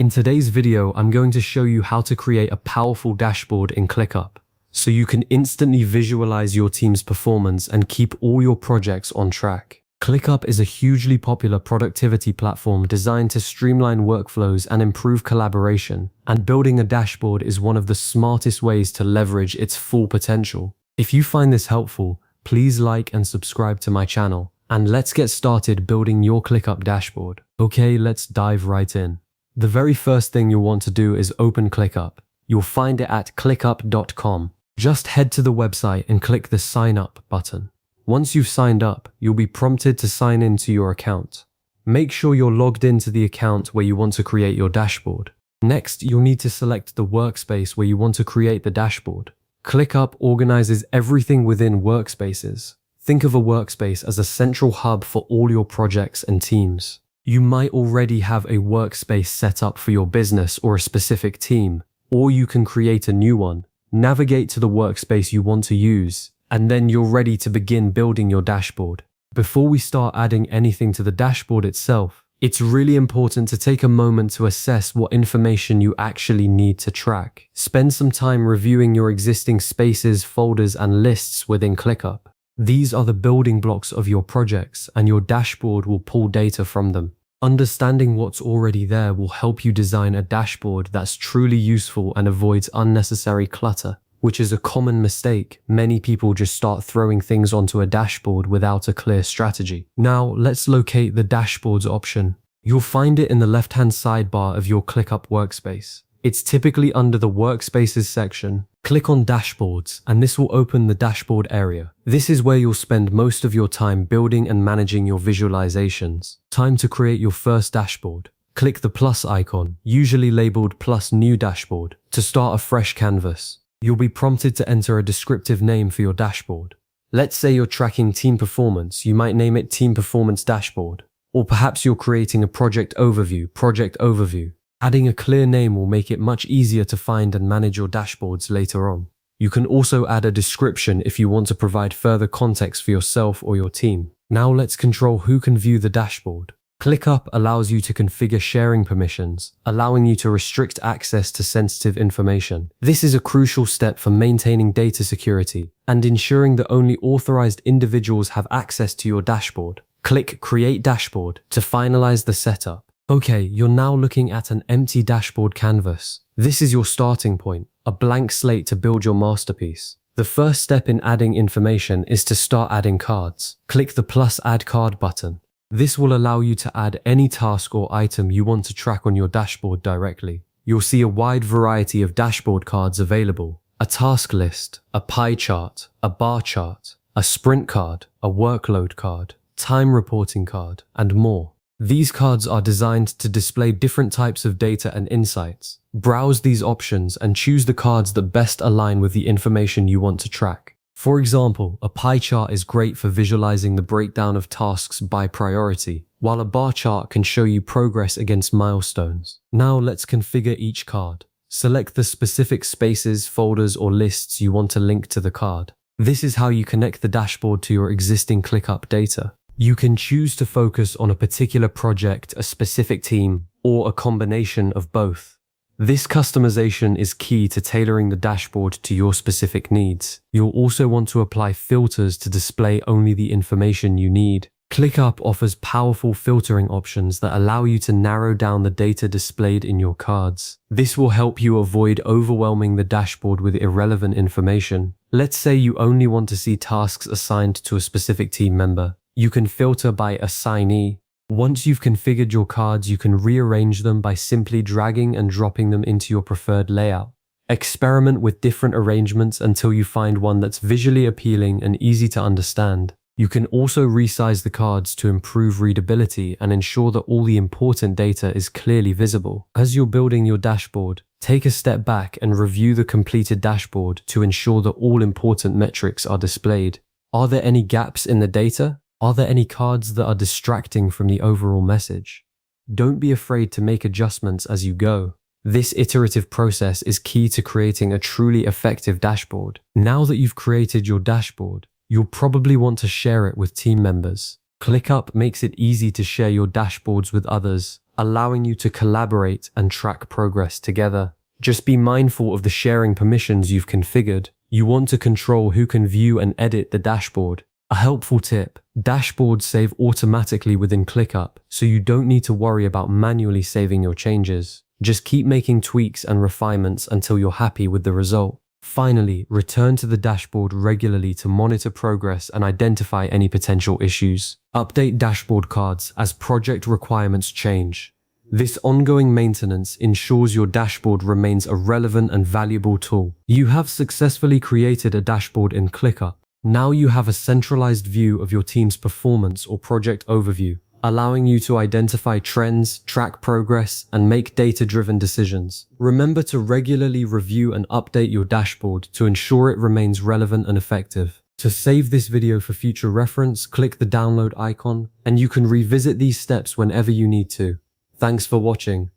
In today's video, I'm going to show you how to create a powerful dashboard in ClickUp, so you can instantly visualize your team's performance and keep all your projects on track. ClickUp is a hugely popular productivity platform designed to streamline workflows and improve collaboration, and building a dashboard is one of the smartest ways to leverage its full potential. If you find this helpful, please like and subscribe to my channel, and let's get started building your ClickUp dashboard. Okay, let's dive right in. The very first thing you'll want to do is open ClickUp. You'll find it at clickup.com. Just head to the website and click the Sign Up button. Once you've signed up, you'll be prompted to sign in to your account. Make sure you're logged into the account where you want to create your dashboard. Next, you'll need to select the workspace where you want to create the dashboard. ClickUp organizes everything within workspaces. Think of a workspace as a central hub for all your projects and teams. You might already have a workspace set up for your business or a specific team, or you can create a new one. Navigate to the workspace you want to use, and then you're ready to begin building your dashboard. Before we start adding anything to the dashboard itself, it's really important to take a moment to assess what information you actually need to track. Spend some time reviewing your existing spaces, folders, and lists within ClickUp. These are the building blocks of your projects, and your dashboard will pull data from them. Understanding what's already there will help you design a dashboard that's truly useful and avoids unnecessary clutter, which is a common mistake. Many people just start throwing things onto a dashboard without a clear strategy. Now, let's locate the Dashboards option. You'll find it in the left-hand sidebar of your ClickUp workspace. It's typically under the Workspaces section. Click on Dashboards, and this will open the dashboard area. This is where you'll spend most of your time building and managing your visualizations. Time to create your first dashboard. Click the plus icon, usually labeled Plus New Dashboard, to start a fresh canvas. You'll be prompted to enter a descriptive name for your dashboard. Let's say you're tracking team performance. You might name it Team Performance Dashboard. Or perhaps you're creating a project overview. Adding a clear name will make it much easier to find and manage your dashboards later on. You can also add a description if you want to provide further context for yourself or your team. Now let's control who can view the dashboard. ClickUp allows you to configure sharing permissions, allowing you to restrict access to sensitive information. This is a crucial step for maintaining data security and ensuring that only authorized individuals have access to your dashboard. Click Create Dashboard to finalize the setup. Okay, you're now looking at an empty dashboard canvas. This is your starting point, a blank slate to build your masterpiece. The first step in adding information is to start adding cards. Click the plus Add Card button. This will allow you to add any task or item you want to track on your dashboard directly. You'll see a wide variety of dashboard cards available: a task list, a pie chart, a bar chart, a sprint card, a workload card, time reporting card, and more. These cards are designed to display different types of data and insights. Browse these options and choose the cards that best align with the information you want to track. For example, a pie chart is great for visualizing the breakdown of tasks by priority, while a bar chart can show you progress against milestones. Now let's configure each card. Select the specific spaces, folders, or lists you want to link to the card. This is how you connect the dashboard to your existing ClickUp data. You can choose to focus on a particular project, a specific team, or a combination of both. This customization is key to tailoring the dashboard to your specific needs. You'll also want to apply filters to display only the information you need. ClickUp offers powerful filtering options that allow you to narrow down the data displayed in your cards. This will help you avoid overwhelming the dashboard with irrelevant information. Let's say you only want to see tasks assigned to a specific team member. You can filter by assignee. Once you've configured your cards, you can rearrange them by simply dragging and dropping them into your preferred layout. Experiment with different arrangements until you find one that's visually appealing and easy to understand. You can also resize the cards to improve readability and ensure that all the important data is clearly visible. As you're building your dashboard, take a step back and review the completed dashboard to ensure that all important metrics are displayed. Are there any gaps in the data? Are there any cards that are distracting from the overall message? Don't be afraid to make adjustments as you go. This iterative process is key to creating a truly effective dashboard. Now that you've created your dashboard, you'll probably want to share it with team members. ClickUp makes it easy to share your dashboards with others, allowing you to collaborate and track progress together. Just be mindful of the sharing permissions you've configured. You want to control who can view and edit the dashboard. A helpful tip: dashboards save automatically within ClickUp, so you don't need to worry about manually saving your changes. Just keep making tweaks and refinements until you're happy with the result. Finally, return to the dashboard regularly to monitor progress and identify any potential issues. Update dashboard cards as project requirements change. This ongoing maintenance ensures your dashboard remains a relevant and valuable tool. You have successfully created a dashboard in ClickUp. Now you have a centralized view of your team's performance or project overview, allowing you to identify trends, track progress, and make data-driven decisions. Remember to regularly review and update your dashboard to ensure it remains relevant and effective. To save this video for future reference, click the download icon, and you can revisit these steps whenever you need to. Thanks for watching.